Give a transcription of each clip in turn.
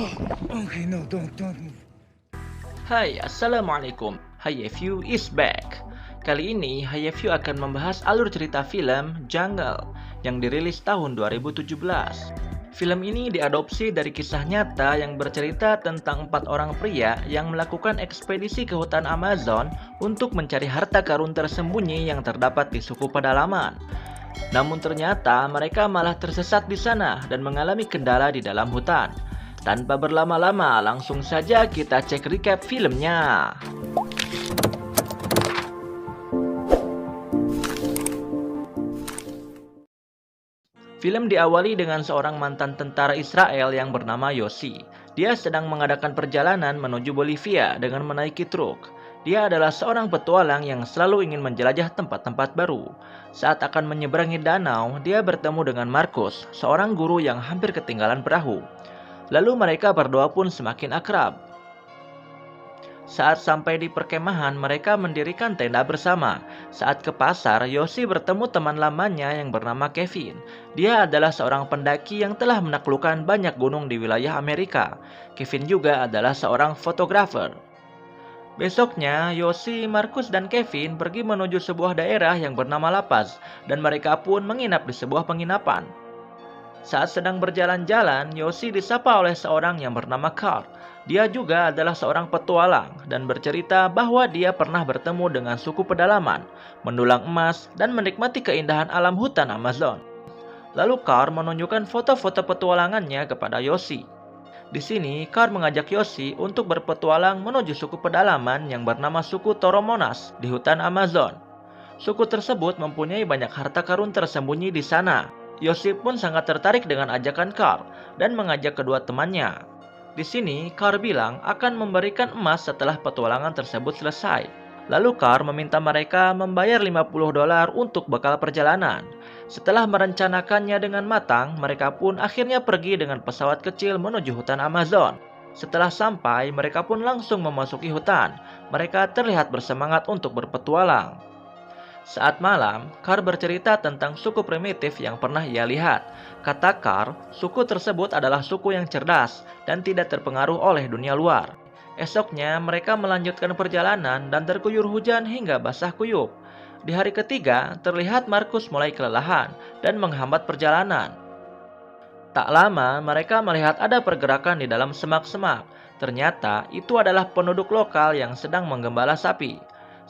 Okay, no, don't move. Hai, Assalamualaikum. Hayefu is back. Kali ini Hayefu akan membahas alur cerita film Jungle yang dirilis tahun 2017. Film ini diadopsi dari kisah nyata yang bercerita tentang 4 orang pria yang melakukan ekspedisi ke hutan Amazon untuk mencari harta karun tersembunyi yang terdapat di suku pedalaman. Namun ternyata mereka malah tersesat di sana dan mengalami kendala di dalam hutan. Tanpa berlama-lama, langsung saja kita cek recap filmnya. Film diawali dengan seorang mantan tentara Israel yang bernama Yossi. Dia sedang mengadakan perjalanan menuju Bolivia dengan menaiki truk. Dia adalah seorang petualang yang selalu ingin menjelajah tempat-tempat baru. Saat akan menyeberangi danau, dia bertemu dengan Marcus, seorang guru yang hampir ketinggalan perahu. Lalu mereka berdua pun semakin akrab. Saat sampai di perkemahan, mereka mendirikan tenda bersama. Saat ke pasar, Yossi bertemu teman lamanya yang bernama Kevin. Dia adalah seorang pendaki yang telah menaklukkan banyak gunung di wilayah Amerika. Kevin juga adalah seorang fotografer. Besoknya, Yossi, Marcus, dan Kevin pergi menuju sebuah daerah yang bernama La Paz, dan mereka pun menginap di sebuah penginapan. Saat sedang berjalan-jalan, Yossi disapa oleh seorang yang bernama Carl. Dia juga adalah seorang petualang dan bercerita bahwa dia pernah bertemu dengan suku pedalaman, mendulang emas, dan menikmati keindahan alam hutan Amazon. Lalu Carl menunjukkan foto-foto petualangannya kepada Yossi. Di sini, Carl mengajak Yossi untuk berpetualang menuju suku pedalaman yang bernama suku Toromonas di hutan Amazon. Suku tersebut mempunyai banyak harta karun tersembunyi di sana. Yossi pun sangat tertarik dengan ajakan Carl dan mengajak kedua temannya. Di sini, Carl bilang akan memberikan emas setelah petualangan tersebut selesai. Lalu Carl meminta mereka membayar $50 untuk bekal perjalanan. Setelah merencanakannya dengan matang, mereka pun akhirnya pergi dengan pesawat kecil menuju hutan Amazon. Setelah sampai, mereka pun langsung memasuki hutan. Mereka terlihat bersemangat untuk berpetualang. Saat malam, Carl bercerita tentang suku primitif yang pernah ia lihat. Kata Carl, suku tersebut adalah suku yang cerdas dan tidak terpengaruh oleh dunia luar. Esoknya, mereka melanjutkan perjalanan dan terguyur hujan hingga basah kuyup. Di hari ketiga, terlihat Marcus mulai kelelahan dan menghambat perjalanan. Tak lama, mereka melihat ada pergerakan di dalam semak-semak. Ternyata, itu adalah penduduk lokal yang sedang menggembala sapi.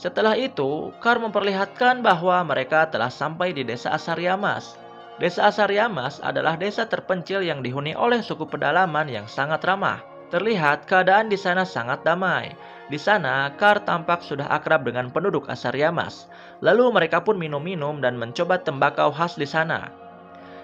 Setelah itu, Carl memperlihatkan bahwa mereka telah sampai di desa Asariamas. Desa Asariamas adalah desa terpencil yang dihuni oleh suku pedalaman yang sangat ramah. Terlihat keadaan di sana sangat damai. Di sana, Carl tampak sudah akrab dengan penduduk Asariamas. Lalu mereka pun minum-minum dan mencoba tembakau khas di sana.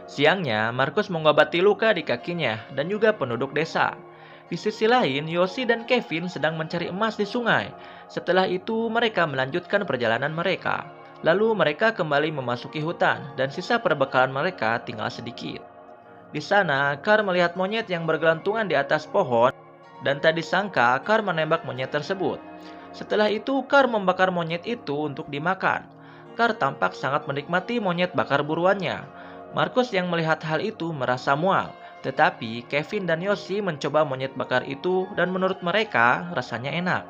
Siangnya, Marcus mengobati luka di kakinya dan juga penduduk desa. Di sisi lain, Yossi dan Kevin sedang mencari emas di sungai. Setelah itu, mereka melanjutkan perjalanan mereka. Lalu mereka kembali memasuki hutan dan sisa perbekalan mereka tinggal sedikit. Di sana, Carl melihat monyet yang bergelantungan di atas pohon dan tak disangka Carl menembak monyet tersebut. Setelah itu, Carl membakar monyet itu untuk dimakan. Carl tampak sangat menikmati monyet bakar buruannya. Marcus yang melihat hal itu merasa mual. Tetapi Kevin dan Yossi mencoba monyet bakar itu dan menurut mereka rasanya enak.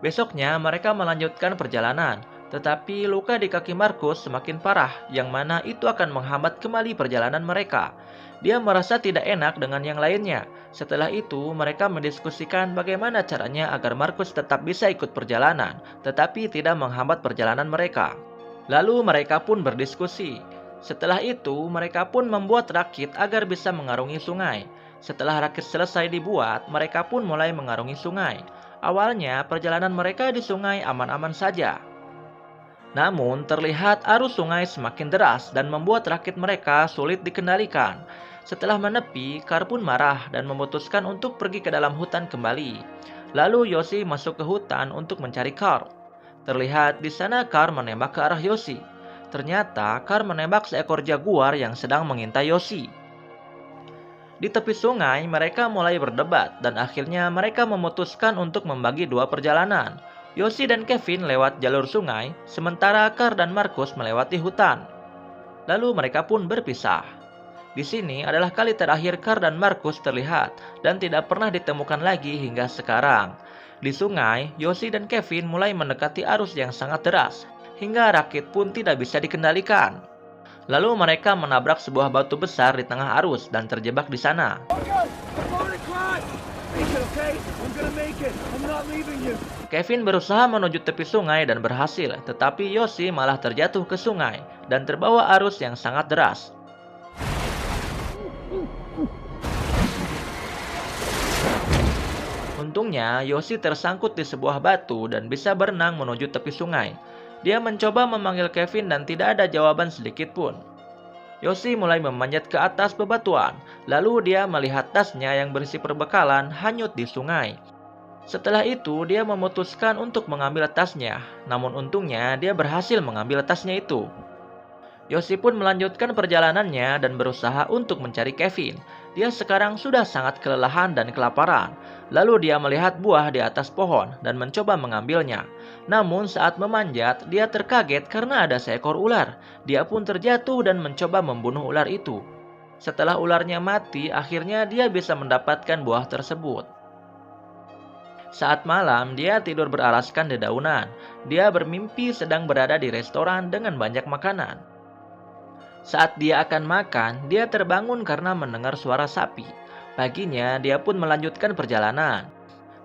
Besoknya mereka melanjutkan perjalanan, tetapi luka di kaki Marcus semakin parah, yang mana itu akan menghambat kembali perjalanan mereka. Dia merasa tidak enak dengan yang lainnya. Setelah itu mereka mendiskusikan bagaimana caranya agar Marcus tetap bisa ikut perjalanan, tetapi tidak menghambat perjalanan mereka. Lalu mereka pun berdiskusi. Setelah itu, mereka pun membuat rakit agar bisa mengarungi sungai. Setelah rakit selesai dibuat, mereka pun mulai mengarungi sungai. Awalnya, perjalanan mereka di sungai aman-aman saja. Namun, terlihat arus sungai semakin deras dan membuat rakit mereka sulit dikendalikan. Setelah menepi, Carl pun marah dan memutuskan untuk pergi ke dalam hutan kembali. Lalu Yossi masuk ke hutan untuk mencari Carl. Terlihat di sana Carl menembak ke arah Yossi. Ternyata Carl menembak seekor jaguar yang sedang mengintai Yossi. Di tepi sungai, mereka mulai berdebat dan akhirnya mereka memutuskan untuk membagi dua perjalanan. Yossi dan Kevin lewat jalur sungai, sementara Carl dan Marcus melewati hutan. Lalu mereka pun berpisah. Di sini adalah kali terakhir Carl dan Markus terlihat dan tidak pernah ditemukan lagi hingga sekarang. Di sungai, Yoshi dan Kevin mulai mendekati arus yang sangat deras, hingga rakit pun tidak bisa dikendalikan. Lalu mereka menabrak sebuah batu besar di tengah arus dan terjebak di sana. Kevin berusaha menuju tepi sungai dan berhasil, tetapi Yoshi malah terjatuh ke sungai dan terbawa arus yang sangat deras. Untungnya, Yoshi tersangkut di sebuah batu dan bisa berenang menuju tepi sungai. Dia mencoba memanggil Kevin dan tidak ada jawaban sedikit pun. Yoshi mulai memanjat ke atas bebatuan, lalu dia melihat tasnya yang berisi perbekalan hanyut di sungai. Setelah itu, dia memutuskan untuk mengambil tasnya, namun untungnya dia berhasil mengambil tasnya itu. Yoshi pun melanjutkan perjalanannya dan berusaha untuk mencari Kevin. Dia sekarang sudah sangat kelelahan dan kelaparan. Lalu dia melihat buah di atas pohon dan mencoba mengambilnya. Namun saat memanjat, dia terkaget karena ada seekor ular. Dia pun terjatuh dan mencoba membunuh ular itu. Setelah ularnya mati, akhirnya dia bisa mendapatkan buah tersebut. Saat malam, dia tidur beralaskan dedaunan. Dia bermimpi sedang berada di restoran dengan banyak makanan. Saat dia akan makan, dia terbangun karena mendengar suara sapi. Paginya, dia pun melanjutkan perjalanan.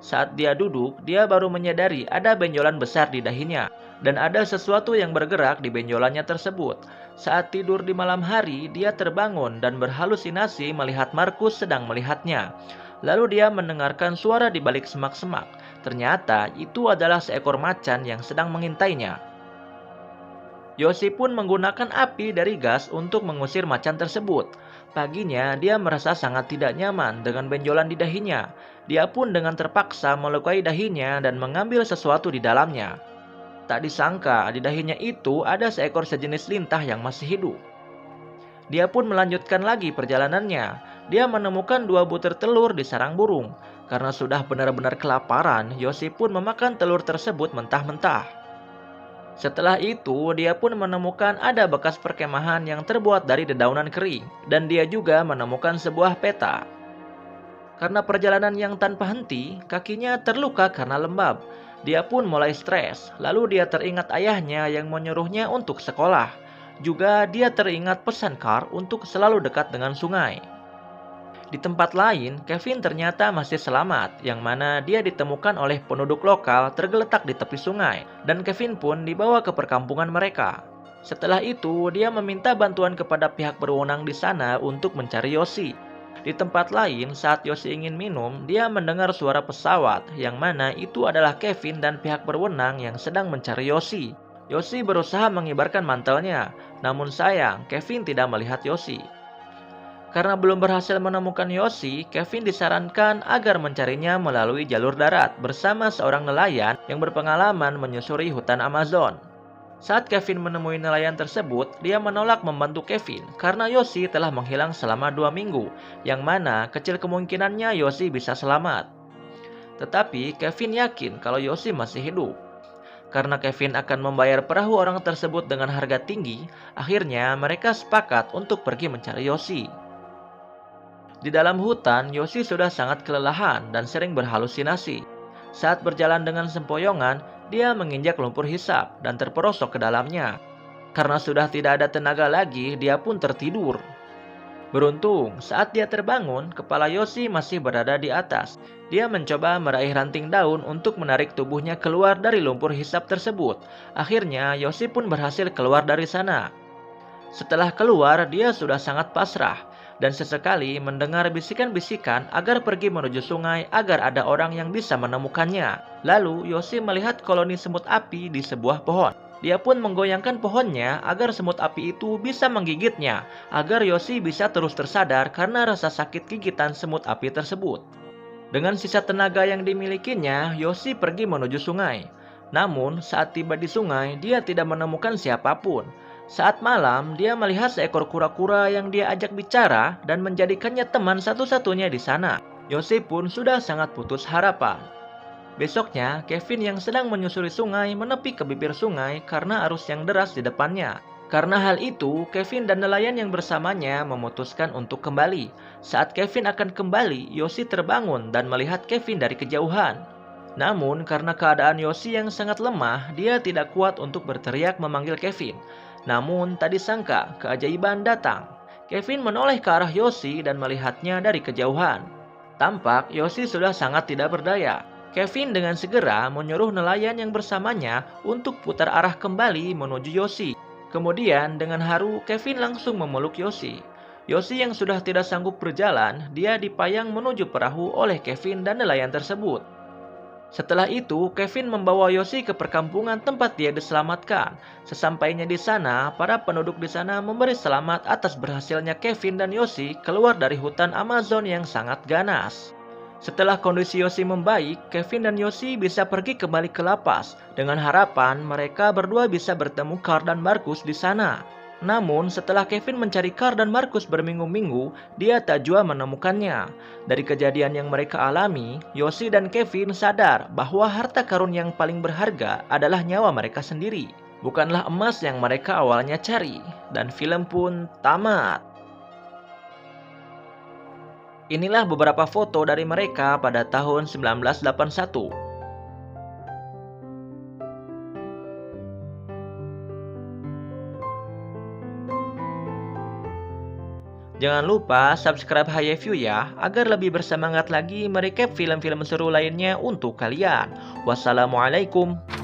Saat dia duduk, dia baru menyadari ada benjolan besar di dahinya, dan ada sesuatu yang bergerak di benjolannya tersebut. Saat tidur di malam hari, dia terbangun dan berhalusinasi melihat Markus sedang melihatnya. Lalu dia mendengarkan suara di balik semak-semak. Ternyata itu adalah seekor macan yang sedang mengintainya. Yoshi pun menggunakan api dari gas untuk mengusir macan tersebut. Paginya, dia merasa sangat tidak nyaman dengan benjolan di dahinya. Dia pun dengan terpaksa melukai dahinya dan mengambil sesuatu di dalamnya. Tak disangka, di dahinya itu ada seekor sejenis lintah yang masih hidup. Dia pun melanjutkan lagi perjalanannya. Dia menemukan 2 butir telur di sarang burung. Karena sudah benar-benar kelaparan, Yoshi pun memakan telur tersebut mentah-mentah. Setelah itu, dia pun menemukan ada bekas perkemahan yang terbuat dari dedaunan kering, dan dia juga menemukan sebuah peta. Karena perjalanan yang tanpa henti, kakinya terluka karena lembab. Dia pun mulai stres, lalu dia teringat ayahnya yang menyuruhnya untuk sekolah. Juga dia teringat pesan Carl untuk selalu dekat dengan sungai. Di tempat lain, Kevin ternyata masih selamat, yang mana dia ditemukan oleh penduduk lokal tergeletak di tepi sungai, dan Kevin pun dibawa ke perkampungan mereka. Setelah itu, dia meminta bantuan kepada pihak berwenang di sana untuk mencari Yoshi. Di tempat lain, saat Yoshi ingin minum, dia mendengar suara pesawat, yang mana itu adalah Kevin dan pihak berwenang yang sedang mencari Yoshi. Yoshi berusaha mengibarkan mantelnya, namun sayang, Kevin tidak melihat Yoshi. Karena belum berhasil menemukan Yoshi, Kevin disarankan agar mencarinya melalui jalur darat bersama seorang nelayan yang berpengalaman menyusuri hutan Amazon. Saat Kevin menemui nelayan tersebut, dia menolak membantu Kevin karena Yoshi telah menghilang selama 2 minggu, yang mana kecil kemungkinannya Yoshi bisa selamat. Tetapi Kevin yakin kalau Yoshi masih hidup. Karena Kevin akan membayar perahu orang tersebut dengan harga tinggi, akhirnya mereka sepakat untuk pergi mencari Yoshi. Di dalam hutan, Yoshi sudah sangat kelelahan dan sering berhalusinasi. Saat berjalan dengan sempoyongan, dia menginjak lumpur hisap dan terperosok ke dalamnya. Karena sudah tidak ada tenaga lagi, dia pun tertidur. Beruntung, saat dia terbangun, kepala Yoshi masih berada di atas. Dia mencoba meraih ranting daun untuk menarik tubuhnya keluar dari lumpur hisap tersebut. Akhirnya, Yoshi pun berhasil keluar dari sana. Setelah keluar, dia sudah sangat pasrah dan sesekali mendengar bisikan-bisikan agar pergi menuju sungai agar ada orang yang bisa menemukannya. Lalu Yoshi melihat koloni semut api di sebuah pohon. Dia pun menggoyangkan pohonnya agar semut api itu bisa menggigitnya, agar Yoshi bisa terus tersadar karena rasa sakit gigitan semut api tersebut. Dengan sisa tenaga yang dimilikinya, Yoshi pergi menuju sungai. Namun saat tiba di sungai, dia tidak menemukan siapapun. Saat malam, dia melihat seekor kura-kura yang dia ajak bicara dan menjadikannya teman satu-satunya di sana. Yoshi pun sudah sangat putus harapan. Besoknya, Kevin yang sedang menyusuri sungai menepi ke bibir sungai karena arus yang deras di depannya. Karena hal itu, Kevin dan nelayan yang bersamanya memutuskan untuk kembali. Saat Kevin akan kembali, Yoshi terbangun dan melihat Kevin dari kejauhan. Namun, karena keadaan Yoshi yang sangat lemah, dia tidak kuat untuk berteriak memanggil Kevin. Namun, tak disangka, keajaiban datang. Kevin menoleh ke arah Yoshi dan melihatnya dari kejauhan. Tampak Yoshi sudah sangat tidak berdaya. Kevin dengan segera menyuruh nelayan yang bersamanya untuk putar arah kembali menuju Yoshi. Kemudian dengan haru, Kevin langsung memeluk Yoshi. Yoshi yang sudah tidak sanggup berjalan, dia dipayang menuju perahu oleh Kevin dan nelayan tersebut. Setelah itu, Kevin membawa Yoshi ke perkampungan tempat dia diselamatkan. Sesampainya di sana, para penduduk di sana memberi selamat atas berhasilnya Kevin dan Yoshi keluar dari hutan Amazon yang sangat ganas. Setelah kondisi Yoshi membaik, Kevin dan Yoshi bisa pergi kembali ke lapas dengan harapan mereka berdua bisa bertemu Carl dan Marcus di sana. Namun, setelah Kevin mencari Carl dan Marcus berminggu-minggu, dia tak jua menemukannya. Dari kejadian yang mereka alami, Yoshi dan Kevin sadar bahwa harta karun yang paling berharga adalah nyawa mereka sendiri, bukanlah emas yang mereka awalnya cari. Dan film pun tamat. Inilah beberapa foto dari mereka pada tahun 1981. Jangan lupa subscribe HiView ya, agar lebih bersemangat lagi merecap film-film seru lainnya untuk kalian. Wassalamualaikum.